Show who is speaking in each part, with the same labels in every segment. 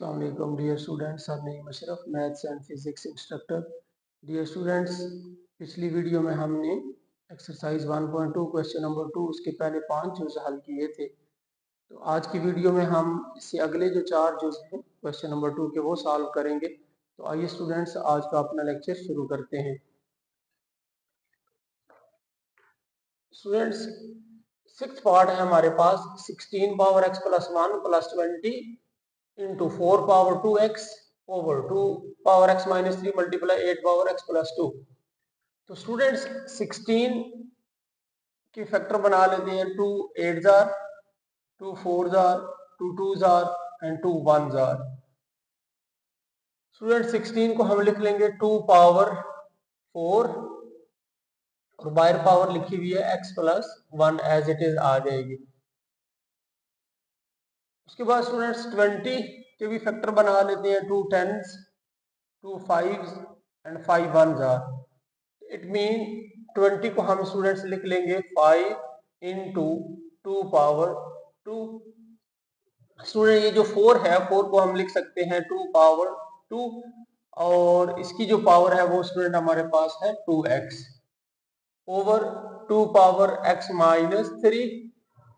Speaker 1: अस्सलाम वालेकुम dear students, I'm Naeem Ashraf, maths and physics instructor. Dear students, पिछली वीडियो में हमने एक्सरसाइज 1.2 क्वेश्चन नंबर 2 उसके पहले 5 जुज हल किए थे। तो आज की वीडियो में हम इससे अगले जो 4 जुज हैं क्वेश्चन नंबर 2 के वो सॉल्व करेंगे। तो आइए स्टूडेंट्स, आज का अपना लेक्चर शुरू करते हैं। स्टूडेंट्स, सिक्स्थ पार्ट है हमारे पास 16 power x plus 1 plus 20 into 4 power 2x over 2 power x minus 3 multiply 8 power x plus 2। तो स्टूडेंट्स 16 की फैक्टर बना लेते हैं। 2 8 jar, 2 4 jar, 2 2 jar and 2 1 jar. Student 16 को हम लिख लेंगे 2 पावर 4 और बाहर पावर लिखी हुई है x plus 1 as it is आ जाएगी। उसके बाद स्टूडेंट्स 20 के भी फैक्टर बना लेते हैं। 2 10s, 2 5s and 5 1s are. It mean 20 को हम स्टूडेंट्स लिख लेंगे 5 इंटू 2 पावर 2। स्टूडेंट ये जो 4 है 4 को हम लिख सकते हैं 2 पावर 2 और इसकी जो पावर है वो स्टूडेंट हमारे पास है 2x over 2 power x minus 3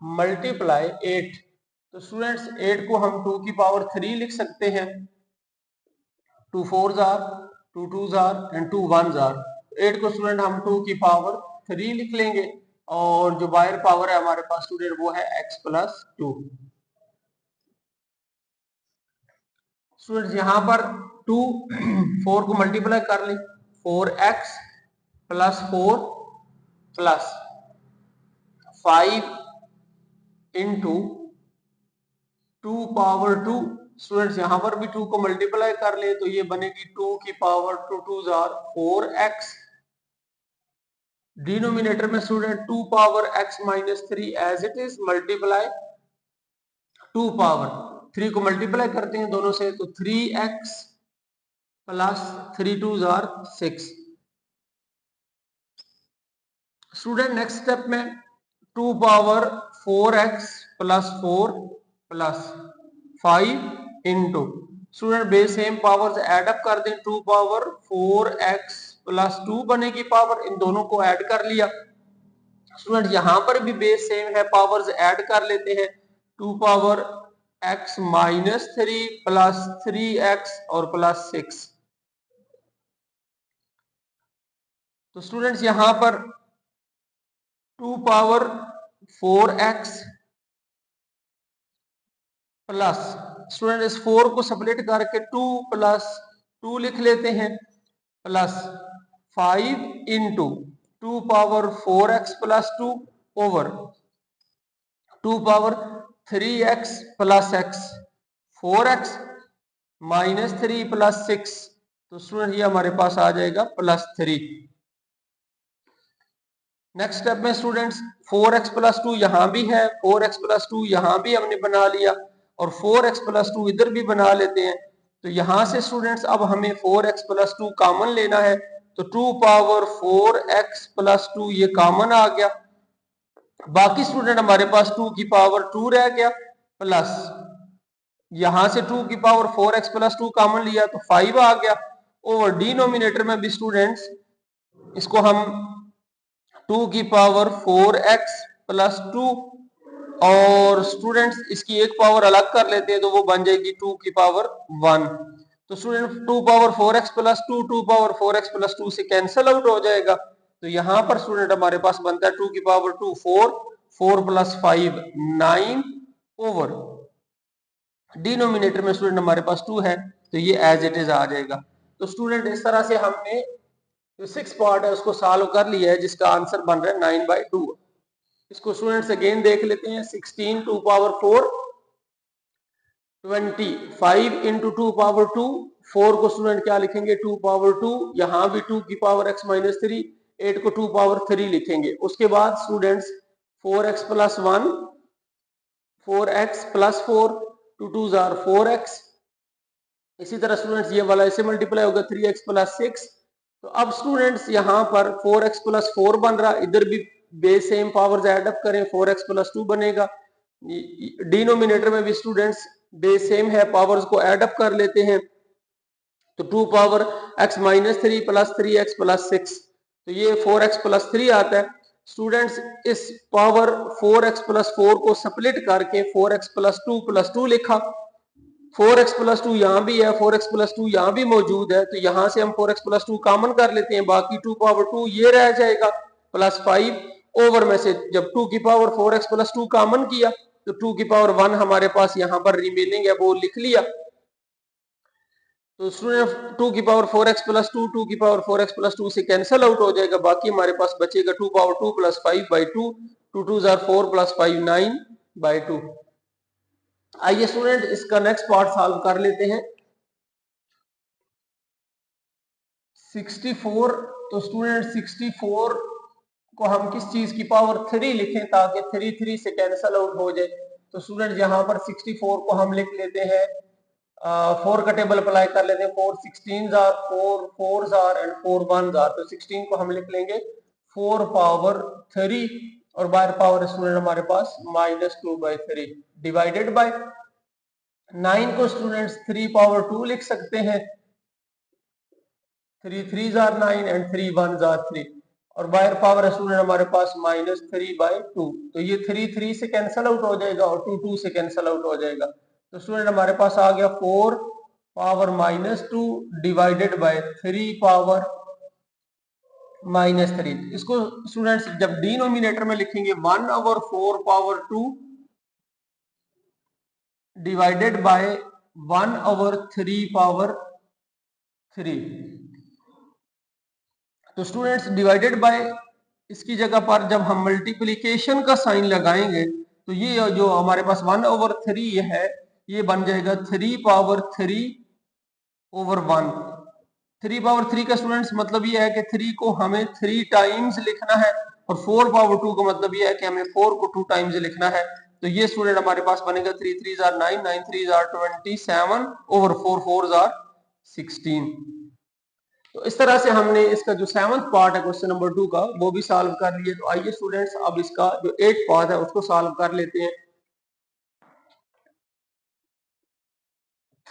Speaker 1: multiply 8। तो स्टूडेंट्स 8 को हम 2 की पावर 3 लिख सकते हैं। 2 4s are, 2 2s are and 2 1s are. 8 को स्टूडेंट हम 2 की पावर 3 लिख लेंगे और जो बाहर पावर है हमारे पास स्टूडेंट वो है x प्लस 2। स्टूडेंट्स यहाँ पर 2 4 को मल्टीप्लाई कर लें। 4x plus 4 plus 5 into 2 power 2। Students यहाँ पर भी 2 को मल्टीप्लाई कर ले तो ये बनेगी 2 की power 2 2s are 4x। Denominator में student 2 power x minus 3 as it is multiply 2 power 3 को मल्टीप्लाई करते हैं दोनों से तो 3x plus 3 2s are 6। Student next step में 2 power 4x plus 4 plus 5 into student base same powers add up कर दें। 2 पावर 4x प्लस 2 बनेगी पावर, इन दोनों को ऐड कर लिया। स्टूडेंट यहां पर भी बेस सेम है, पावर्स ऐड कर लेते हैं। 2 power x minus 3 plus 3x और प्लस 6। तो स्टूडेंट्स यहां पर 2 पावर 4x प्लस स्टूडेंट इस 4 को स्प्लिट करके 2 प्लस 2 लिख लेते हैं plus 5 into 2 power 4x plus 2 over 2 power 3x plus x 4x minus 3 plus 6। तो स्टूडेंट ये हमारे पास आ जाएगा प्लस 3। नेक्स्ट स्टेप में स्टूडेंट्स 4x प्लस 2 यहाँ भी है, 4x प्लस 2 यहाँ भी हमने बना लिया और 4x प्लस 2 इधर भी बना लेते हैं। तो यहाँ से स्टूडेंट्स अब हमें 4x प्लस 2 कॉमन लेना है तो 2 पावर 4x प्लस 2 ये कॉमन आ गया। बाकी स्टूडेंट हमारे पास 2 की पावर 2 रह गया प्लस यहां से 2 की पावर 4x प्लस 2 कॉमन लिया तो 5 आ गया ओवर डिनोमिनेटर में भी स्टूडेंट्स इसको हम 2 की पावर 4x प्लस 2 और स्टूडेंट्स इसकी एक पावर अलग कर लेते हैं तो वो बन जाएगी 2 की पावर 1। तो student 2 power 4x plus 2 2 power 4x plus 2 से कैंसिल आउट हो जाएगा। तो यहां पर स्टूडेंट हमारे पास बनता है 2 की पावर 2 4 4 प्लस 5 9 ओवर डिनोमिनेटर में स्टूडेंट हमारे पास 2 है तो ये एज इट इज आ जाएगा। तो स्टूडेंट इस तरह से हमने जो 6 पार्ट है उसको सॉल्व कर लिया है जिसका आंसर बन रहा है 9/2। इसको स्टूडेंट्स अगेन देख लेते हैं। 16 2 पावर 4 25 इंटू 2 पावर 2 4 को स्टूडेंट क्या लिखेंगे 2 पावर 2, यहां भी 2 की पावर x माइनस 3 8 को 2 पावर 3 लिखेंगे। उसके बाद students 4x plus 1 4x plus 4 2 2s are 4x। इसी तरह स्टूडेंट्स ये वाला ऐसे मल्टीप्लाई होगा 3x प्लस 6। तो अब स्टूडेंट्स यहाँ पर 4x प्लस 4 बन रहा, इधर भी base same powers add up करें 4x प्लस 2 बनेगा। डिनोमिनेटर में भी स्टूडेंट्स बेस सेम है, पावर्स को ऐड अप कर लेते हैं। तो 2 power x minus 3 plus 3x plus 6, तो ये 4x प्लस 3 आता है। स्टूडेंट्स इस पावर 4x प्लस 4 को स्प्लिट करके 4x प्लस 2 लिखा। 4x प्लस 2 यहाँ भी है, 4x प्लस 2 यहाँ भी मौजूद है, तो यहाँ से हम 4x प्लस 2 कॉमन कर लेते हैं, बाकी 2 पावर 2 ये रह जाएगा प्लस 5 ओवर में से जब 2 की पावर 4x प्लस 2 कॉमन किया तो 2 की पावर 1 हमारे पास यहाँ पर रिमेनिंग है, वो लिख लिया। तो स्टूडेंट 2 की पावर 4x प्लस 2 2 की पावर 4x प्लस 2 से कैंसिल आउट हो जाएगा, बाकी हमारे पास बचेगा 2 power 2 plus 5 by 2, 2 2 jar 4 plus 5 9 by 2। आइए स्टूडेंट इसका नेक्स्ट पार्ट सॉल्व कर लेते हैं। 64, तो स्टूडेंट 64 को हम किस चीज की पावर 3 लिखें ताकि 3 3 से कैंसिल आउट हो जाए। तो स्टूडेंट यहाँ पर 64 को हम लिख लेते हैं, 4 का टेबल अप्लाई कर लेते हैं, 4 16 जार 4 4 जार एंड 4 1 जार, तो 16 को हम लिख लेंगे 4 पावर 3 और बाहर पावर स्टूडेंट हमारे पास -2/3 डिवाइडेड बाय 9 को स्टूडेंट्स 3 पावर 2 लिख सकते हैं, 3 3 जार 9 एंड 3 1 जार 3 और बाहर पावर स्टूडेंट हमारे पास -3/2, तो ये 3 3 से कैंसिल आउट हो जाएगा और 2 2 से कैंसिल आउट हो जाएगा। तो स्टूडेंट हमारे पास आ गया 4 पावर -2 डिवाइडेड बाय 3 पावर -3। इसको स्टूडेंट्स जब डिनोमिनेटर में लिखेंगे 1/4 पावर 2 डिवाइडेड बाय 1/3 पावर 3। तो स्टूडेंट्स डिवाइडेड बाय इसकी जगह पर जब हम मल्टीप्लिकेशन का साइन लगाएंगे तो ये जो हमारे पास 1/3 है ये बन जाएगा 3 पावर 3 ओवर 1। 3 पावर 3 का स्टूडेंट्स मतलब ये है कि 3 को हमें 3 टाइम्स लिखना है और 4 पावर 2 का मतलब ये है कि हमें 4 को 2 टाइम्स लिखना है। तो ये स्टूडेंट हमारे पास बनेगा 3 3 जार 9 9 3 जार 27 ओवर 4 4 जार 16। तो इस तरह से हमने इसका जो 7th पार्ट है क्वेश्चन नंबर 2 का वो भी सॉल्व कर लिए। तो आइए स्टूडेंट्स अब इसका जो 8th पार्ट है उसको सॉल्व कर लेते हैं।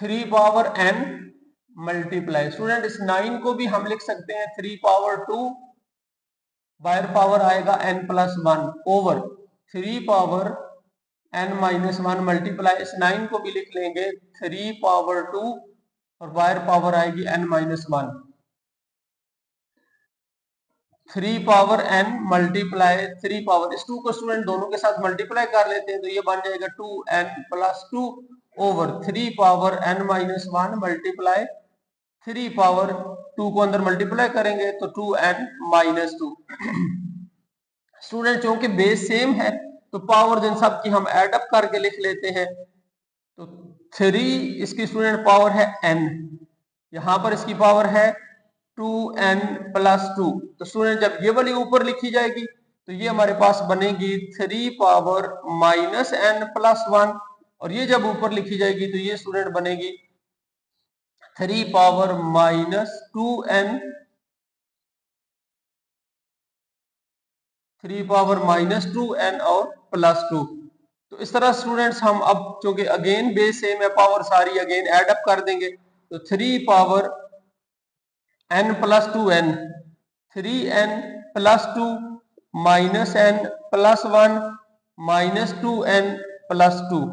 Speaker 1: 3 पावर n मल्टीप्लाई, स्टूडेंट इस 9 को भी हम लिख सकते हैं 3 पावर 2 बाहर पावर आएगा n plus 1 over 3 power n minus 1 multiply, इस 9 को भी लिख लेंगे 3 पावर 2 और बाहर पावर आएगी n minus 1, 3 power n multiply 3 power, इस 2 को स्टूडेंट दोनों के साथ मल्टीप्लाई कर लेते हैं तो ये बन जाएगा 2n plus 2 over 3 power n minus 1 multiply 3 power 2 को अंदर मल्टीप्लाई करेंगे तो 2n माइनस 2। स्टूडेंट क्योंकि बेस सेम है तो पावर इन सब की हम ऐड अप करके लिख लेते हैं। तो 3 इसकी स्टूडेंट पावर है n, यहां पर इसकी पावर है 2n प्लस 2। तो स्टूडेंट जब ये वाली ऊपर लिखी जाएगी तो ये हमारे पास बनेगी 3 पावर माइनस n प्लस 1 और ये जब ऊपर लिखी जाएगी तो ये स्टूडेंट बनेगी 3 power minus 2n 3 power minus 2n और प्लस 2। तो इस तरह स्टूडेंट्स हम अब क्योंकि अगेन बेस सेम है पावर सारी अगेन ऐड अप कर देंगे तो 3 power n plus 2n 3n plus 2 minus n plus 1 minus 2n plus 2।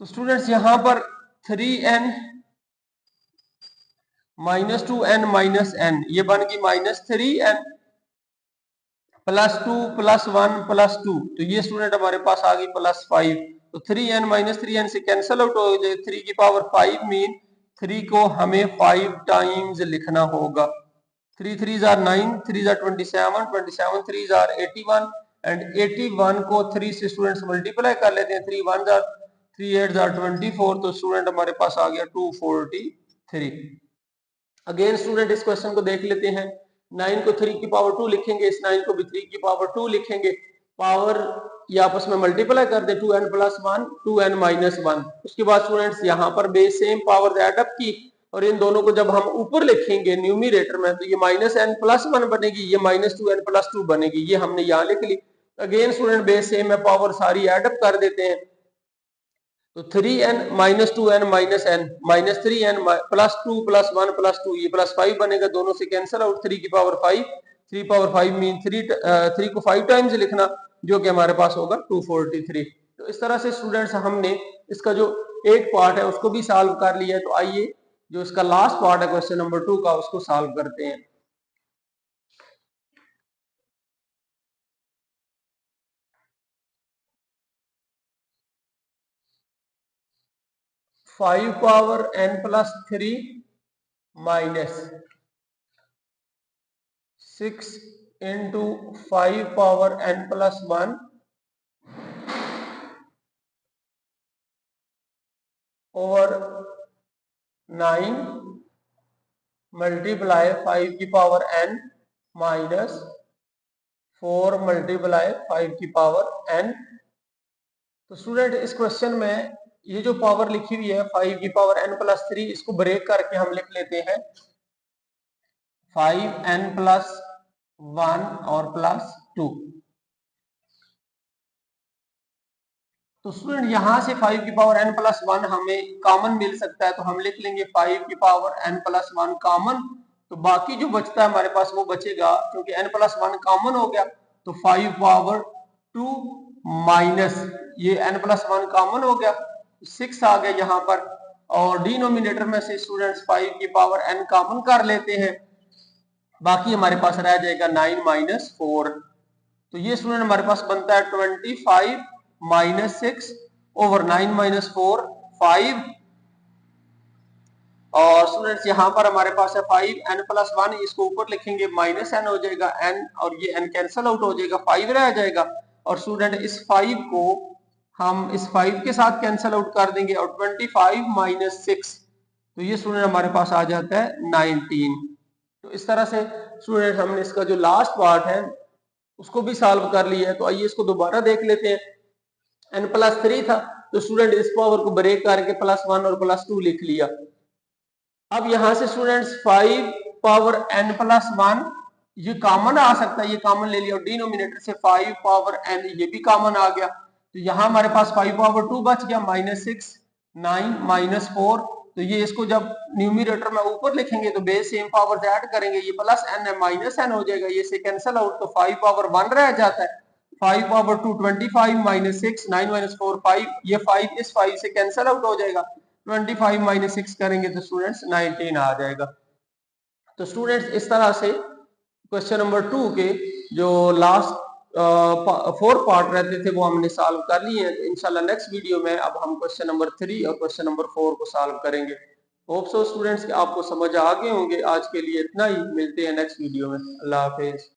Speaker 1: तो स्टूडेंट्स यहां पर 3n minus 2n minus n ये बन गई minus 3n plus 2 plus 1 plus 2, तो ये स्टूडेंट हमारे पास आ गई प्लस 5। तो 3n माइनस 3n से कैंसिल आउट हो जाए, 3 की पावर 5 मीन 3 को हमें 5 टाइम्स लिखना होगा। 3 3 जार 9 3 जार 27 27 3 जार 81 एंड 81 को 3 से स्टूडेंट्स मल्टीप्लाई कर लेते हैं, 3 1 जार 3 8 जार 24, तो स्टूडेंट हमारे पास आ गया 243। अगेन स्टूडेंट इस क्वेश्चन को देख लेते हैं। 9 को 3 की पावर 2 लिखेंगे, इस 9 को भी 3 की पावर 2 लिखेंगे, पावर ये आपस में मल्टीप्लाई कर दे 2n प्लस 1 2n माइनस 1। उसके बाद स्टूडेंट्स यहाँ पर base same power add up की और इन दोनों को जब हम ऊपर लिखेंगे न्यूमरेटर में तो ये माइनस n प्लस 1 बनेगी, ये माइनस 2n प्लस 2 बनेगी, ये हमने यहाँ लिख ली। अगेन स्टूडेंट बेस सेम है, पावर सारी एडअप कर देते हैं। तो 3n minus 2n minus n minus 3n plus 2 plus 1 plus 2, ये प्लस 5 बनेगा, दोनों से कैंसिल आउट, 3 की पावर 5, 3 पावर 5 मीन 3 को 5 टाइम्स लिखना, जो कि हमारे पास होगा 243। तो इस तरह से स्टूडेंट्स हमने इसका जो 8 पार्ट है उसको भी सॉल्व कर लिया है। तो आइए जो इसका लास्ट पार्ट है क्वेश्चन नंबर 2 का, उसको सॉल्व करते हैं। 5 power n plus 3 minus 6 into 5 power n plus 1 over 9 multiply 5 की पावर n माइनस 4 मल्टीप्लाई 5 की पावर n। तो स्टूडेंट इस क्वेश्चन में ये जो पावर लिखी हुई है 5 की पावर n प्लस 3, इसको ब्रेक करके हम लिख लेते हैं 5n प्लस 1 और प्लस 2। तो स्टूडेंट यहां से 5 की पावर n प्लस 1 हमें कॉमन मिल सकता है, तो हम लिख लेंगे 5 की पावर n प्लस 1 कॉमन। तो बाकी जो बचता है हमारे पास वो बचेगा, क्योंकि n प्लस 1 कॉमन हो गया, तो 5 पावर 2 माइनस ये n प्लस 1 कॉमन हो गया, 6 आ गया यहाँ पर। और डिनोमिनेटर में से स्टूडेंट्स 5 की पावर n कॉमन कर लेते हैं, बाकी हमारे पास रह जाएगा 9 माइनस 4। तो ये स्टूडेंट हमारे पास बनता है 25 माइनस 6 ओवर 9 माइनस 4 5। और स्टूडेंट्स यहाँ पर हमारे पास है 5n प्लस 1, इसको ऊपर लिखेंगे माइनस n हो जाएगा n, और ये n कैंसिल आउट हो जाएगा, 5 रह जाएगा। और स्टूडेंट इस 5 को हम इस 5 के साथ कैंसिल आउट कर देंगे, और 25 माइनस 6, तो ये स्टूडेंट हमारे पास आ जाता है 19। तो इस तरह से स्टूडेंट हमने इसका जो लास्ट पार्ट है उसको भी सॉल्व कर लिया है। तो आइए इसको दोबारा देख लेते हैं। n प्लस 3 था, तो स्टूडेंट इस पावर को ब्रेक करके प्लस 1 और प्लस 2 लिख लिया। अब यहां से स्टूडेंट्स 5 पावर n प्लस 1 ये कॉमन आ सकता है, ये कॉमन ले लिया, और डिनोमिनेटर से 5 पावर n ये भी कॉमन आ गया। तो यहाँ हमारे पास 5 पावर 2 बच गया, माइनस 6 9 माइनस 4। तो ये इसको जब न्यूमिनेटर में ऊपर लिखेंगे तो बेस सेम पावर्स ऐड करेंगे, ये प्लस n है माइनस n हो जाएगा, ये से कैंसिल आउट, तो 5 पावर 1 रह जाता है। 5 पावर 2 25 माइनस 6 9 माइनस 4 5, ये 5 इस 5 से कैंसिल आउट हो जाएगा, 25 माइनस 6 करेंगे तो स्टूडेंट्स 19 आ जाएगा। तो स्टूडेंट्स इस तरह से क्वेश्चन नंबर 2 के जो लास्ट 4 पार्ट रहते थे वो हमने सॉल्व कर लिए हैं। तो इंशाल्लाह नेक्स्ट वीडियो में अब हम क्वेश्चन नंबर 3 और क्वेश्चन नंबर 4 को सॉल्व करेंगे। होप सो स्टूडेंट्स कि आपको समझ आ गए होंगे। आज के लिए इतना ही, मिलते हैं नेक्स्ट वीडियो में। अल्लाह हाफिज।